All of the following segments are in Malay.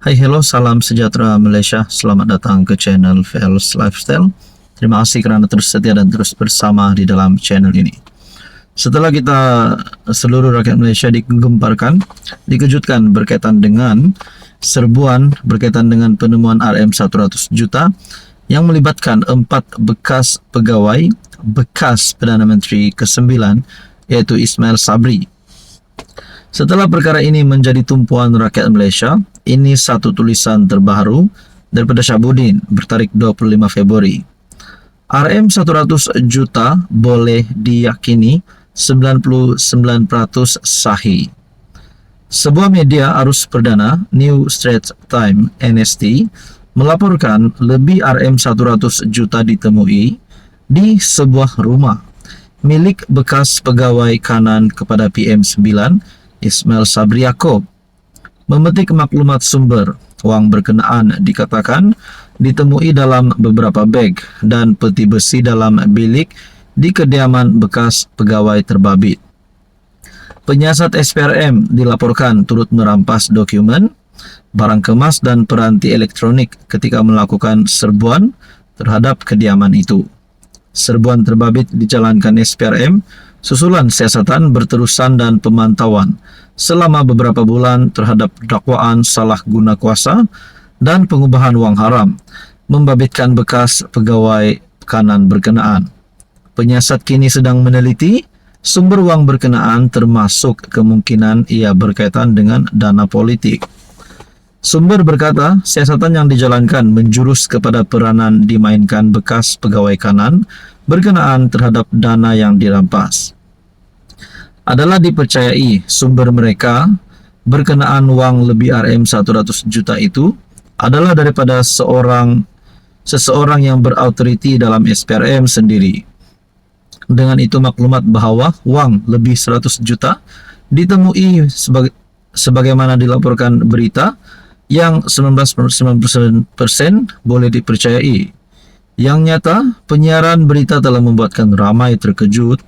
Hai, hello, salam sejahtera Malaysia. Selamat datang ke channel VL's Lifestyle. Terima kasih kerana terus setia dan terus bersama di dalam channel ini. Setelah kita seluruh rakyat Malaysia digemparkan, dikejutkan berkaitan dengan serbuan berkaitan dengan penemuan RM100 juta yang melibatkan 4 bekas pegawai bekas Perdana Menteri ke-9 iaitu Ismail Sabri. Setelah perkara ini menjadi tumpuan rakyat Malaysia, ini satu tulisan terbaru daripada Syabuddin bertarikh 25 Februari. RM100 juta boleh diyakini 99% sahih. Sebuah media arus perdana, New Straits Times NST, melaporkan lebih RM100 juta ditemui di sebuah rumah milik bekas pegawai kanan kepada PM9 Ismail Sabri Yaakob. Memetik maklumat sumber, wang berkenaan dikatakan ditemui dalam beberapa beg dan peti besi dalam bilik di kediaman bekas pegawai terbabit. Penyiasat SPRM dilaporkan turut merampas dokumen, barang kemas dan peranti elektronik ketika melakukan serbuan terhadap kediaman itu. Serbuan terbabit dijalankan SPRM susulan siasatan berterusan dan pemantauan selama beberapa bulan terhadap dakwaan salah guna kuasa dan pengubahan wang haram membabitkan bekas pegawai kanan berkenaan. Penyiasat kini sedang meneliti sumber wang berkenaan termasuk kemungkinan ia berkaitan dengan dana politik. Sumber berkata, siasatan yang dijalankan menjurus kepada peranan dimainkan bekas pegawai kanan berkenaan terhadap dana yang dirampas. Adalah dipercayai sumber mereka berkenaan wang lebih RM100 juta itu adalah daripada seseorang yang berautoriti dalam SPRM sendiri. Dengan itu maklumat bahawa wang lebih 100 juta ditemui sebagaimana dilaporkan berita yang 99% boleh dipercayai. Yang nyata, penyiaran berita telah membuatkan ramai terkejut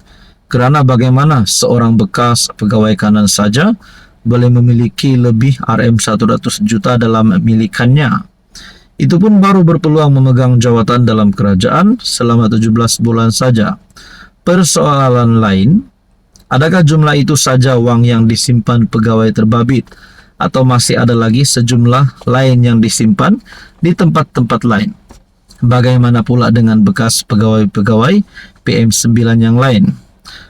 kerana bagaimana seorang bekas pegawai kanan saja boleh memiliki lebih RM100 juta dalam milikannya. Itu pun baru berpeluang memegang jawatan dalam kerajaan selama 17 bulan saja. Persoalan lain, adakah jumlah itu saja wang yang disimpan pegawai terbabit atau masih ada lagi sejumlah lain yang disimpan di tempat-tempat lain? Bagaimana pula dengan bekas pegawai-pegawai PM9 yang lain?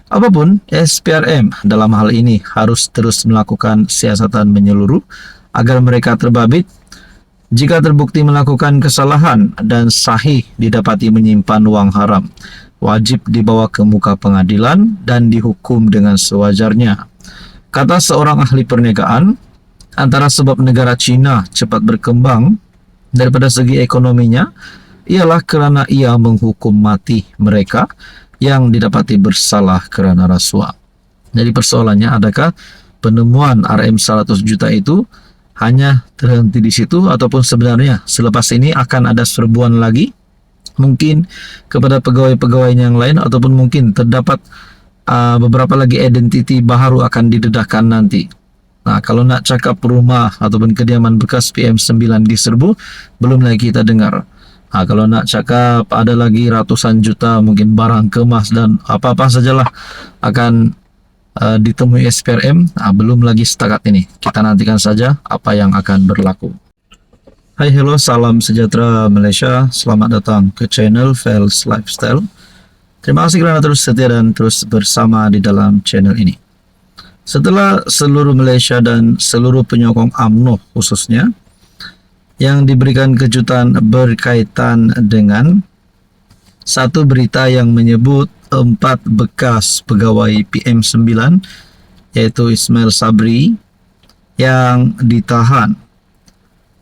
Apapun, SPRM dalam hal ini harus terus melakukan siasatan menyeluruh agar mereka terbabit. Jika terbukti melakukan kesalahan dan sahih didapati menyimpan wang haram, wajib dibawa ke muka pengadilan dan dihukum dengan sewajarnya. Kata seorang ahli perniagaan, antara sebab negara China cepat berkembang daripada segi ekonominya ialah kerana ia menghukum mati mereka yang didapati bersalah kerana rasuah. Jadi persoalannya, adakah penemuan RM100 juta itu hanya terhenti di situ ataupun sebenarnya selepas ini akan ada serbuan lagi mungkin kepada pegawai-pegawai yang lain, ataupun mungkin terdapat beberapa lagi identiti baru akan didedahkan nanti. Nah, kalau nak cakap rumah ataupun kediaman bekas PM9 diserbu, belum lagi kita dengar. Kalau nak cakap ada lagi ratusan juta mungkin barang kemas dan apa-apa sajalah akan ditemui SPRM, belum lagi setakat ini. Kita nantikan saja apa yang akan berlaku. Hai, hello, salam sejahtera Malaysia. Selamat datang ke channel VL's Lifestyle. Terima kasih kerana terus setia dan terus bersama di dalam channel ini. Setelah seluruh Malaysia dan seluruh penyokong UMNO khususnya yang diberikan kejutan berkaitan dengan satu berita yang menyebut 4 bekas pegawai PM9 yaitu Ismail Sabri yang ditahan,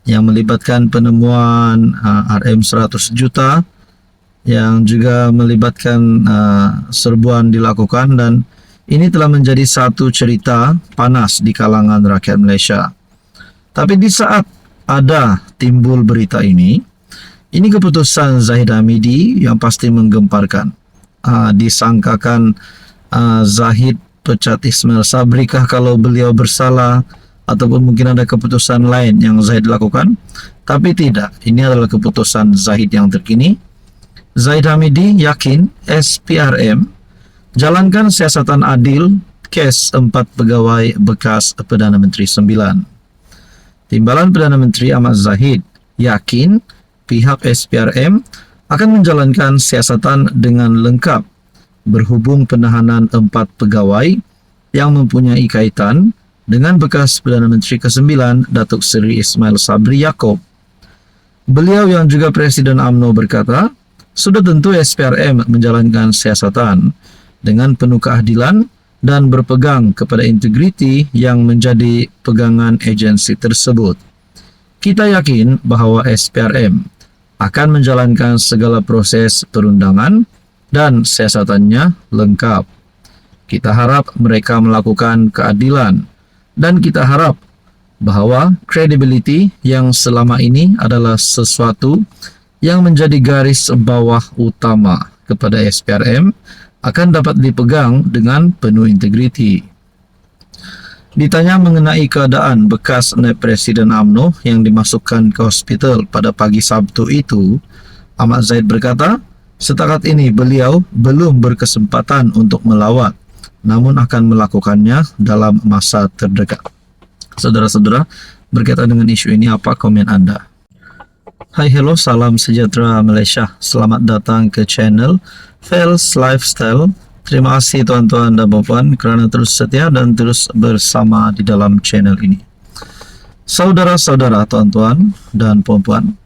yang melibatkan penemuan RM100 juta yang juga melibatkan serbuan dilakukan, dan ini telah menjadi satu cerita panas di kalangan rakyat Malaysia. Tapi di saat ada timbul berita ini keputusan Zahid Hamidi yang pasti menggemparkan. Disangkakan Zahid pecat Ismail Sabri kah kalau beliau bersalah, ataupun mungkin ada keputusan lain yang Zahid lakukan. Tapi tidak, ini adalah keputusan Zahid yang terkini. Zahid Hamidi yakin SPRM jalankan siasatan adil kes 4 pegawai bekas Perdana Menteri 9. Timbalan Perdana Menteri Ahmad Zahid yakin pihak SPRM akan menjalankan siasatan dengan lengkap berhubung penahanan 4 pegawai yang mempunyai kaitan dengan bekas Perdana Menteri ke-9 Datuk Seri Ismail Sabri Yaakob. Beliau yang juga Presiden UMNO berkata, sudah tentu SPRM menjalankan siasatan dengan penuh keadilan dan berpegang kepada integriti yang menjadi pegangan agensi tersebut. Kita yakin bahawa SPRM akan menjalankan segala proses perundangan dan siasatannya lengkap. Kita harap mereka melakukan keadilan dan kita harap bahawa credibility yang selama ini adalah sesuatu yang menjadi garis bawah utama kepada SPRM akan dapat dipegang dengan penuh integriti. Ditanya mengenai keadaan bekas naib Presiden UMNO yang dimasukkan ke hospital pada pagi Sabtu itu, Ahmad Zahid berkata, setakat ini beliau belum berkesempatan untuk melawat, namun akan melakukannya dalam masa terdekat. Saudara-saudara, berkaitan dengan isu ini, apa komen Anda? Hai, hello, salam sejahtera Malaysia. Selamat datang ke channel Fels Lifestyle. Terima kasih tuan-tuan dan puan-puan kerana terus setia dan terus bersama di dalam channel ini. Saudara-saudara, tuan-tuan dan puan-puan,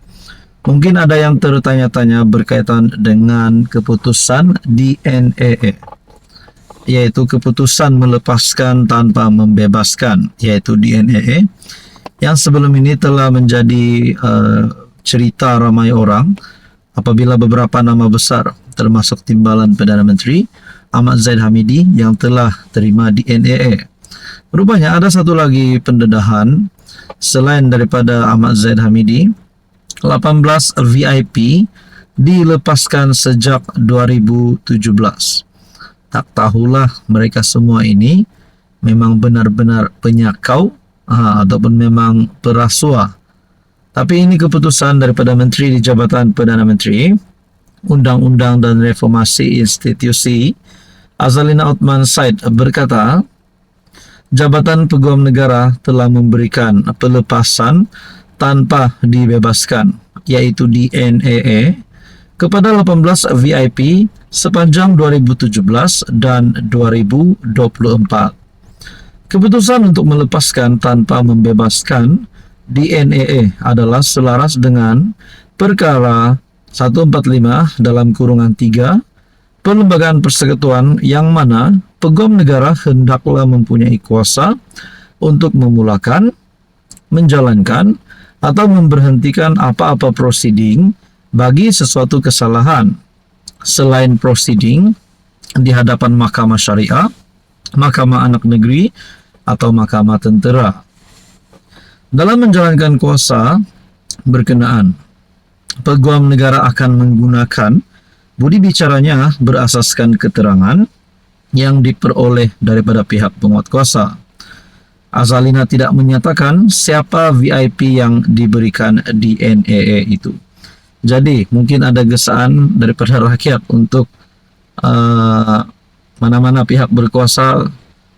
mungkin ada yang tertanya-tanya berkaitan dengan keputusan DNAA, yaitu keputusan melepaskan tanpa membebaskan, yaitu DNAA, yang sebelum ini telah menjadi cerita ramai orang apabila beberapa nama besar termasuk timbalan Perdana Menteri Ahmad Zahid Hamidi yang telah terima DNAA. Rupanya ada satu lagi pendedahan selain daripada Ahmad Zahid Hamidi. 18 VIP dilepaskan sejak 2017. Tak tahulah mereka semua ini memang benar-benar penyakau ataupun memang perasua. Tapi ini keputusan daripada Menteri di Jabatan Perdana Menteri, Undang-Undang dan Reformasi Institusi, Azalina Othman Said berkata, Jabatan Peguam Negara telah memberikan pelepasan tanpa dibebaskan, yaitu DNAA, kepada 18 VIP sepanjang 2017 dan 2024. Keputusan untuk melepaskan tanpa membebaskan DNAA adalah selaras dengan perkara 145 dalam kurungan 3 Perlembagaan Persekutuan yang mana Peguam Negara hendaklah mempunyai kuasa untuk memulakan, menjalankan atau memberhentikan apa-apa prosiding bagi sesuatu kesalahan selain prosiding di hadapan Mahkamah Syariah, Mahkamah Anak Negeri atau Mahkamah Tentera. Dalam menjalankan kuasa berkenaan, Peguam Negara akan menggunakan budi bicaranya berasaskan keterangan yang diperoleh daripada pihak penguatkuasa. Azalina tidak menyatakan siapa VIP yang diberikan DNAA itu. Jadi, mungkin ada gesaan daripada rakyat untuk mana-mana pihak berkuasa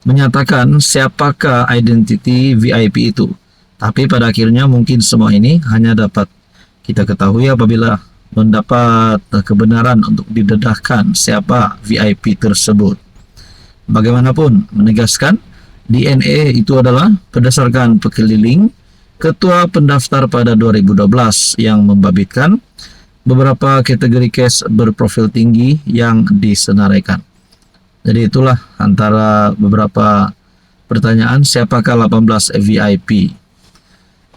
menyatakan siapakah identiti VIP itu. Tapi pada akhirnya mungkin semua ini hanya dapat kita ketahui apabila mendapat kebenaran untuk didedahkan siapa VIP tersebut. Bagaimanapun, menegaskan DNA itu adalah berdasarkan pekeliling Ketua Pendaftar pada 2012 yang membabitkan beberapa kategori kes berprofil tinggi yang disenaraikan. Jadi itulah antara beberapa pertanyaan siapakah 18 VIP.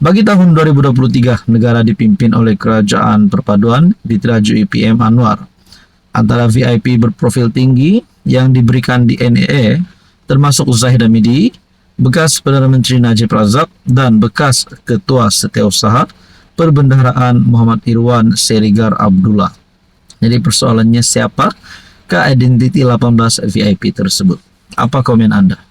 Bagi tahun 2023, negara dipimpin oleh Kerajaan Perpaduan diterajui PM Anwar. Antara VIP berprofil tinggi yang diberikan DNAA termasuk Zahid Hamidi, bekas Perdana Menteri Najib Razak dan bekas Ketua Setiausaha Perbendaharaan Muhammad Irwan Serigar Abdullah. Jadi persoalannya siapakah identiti 18 VIP tersebut? Apa komen Anda?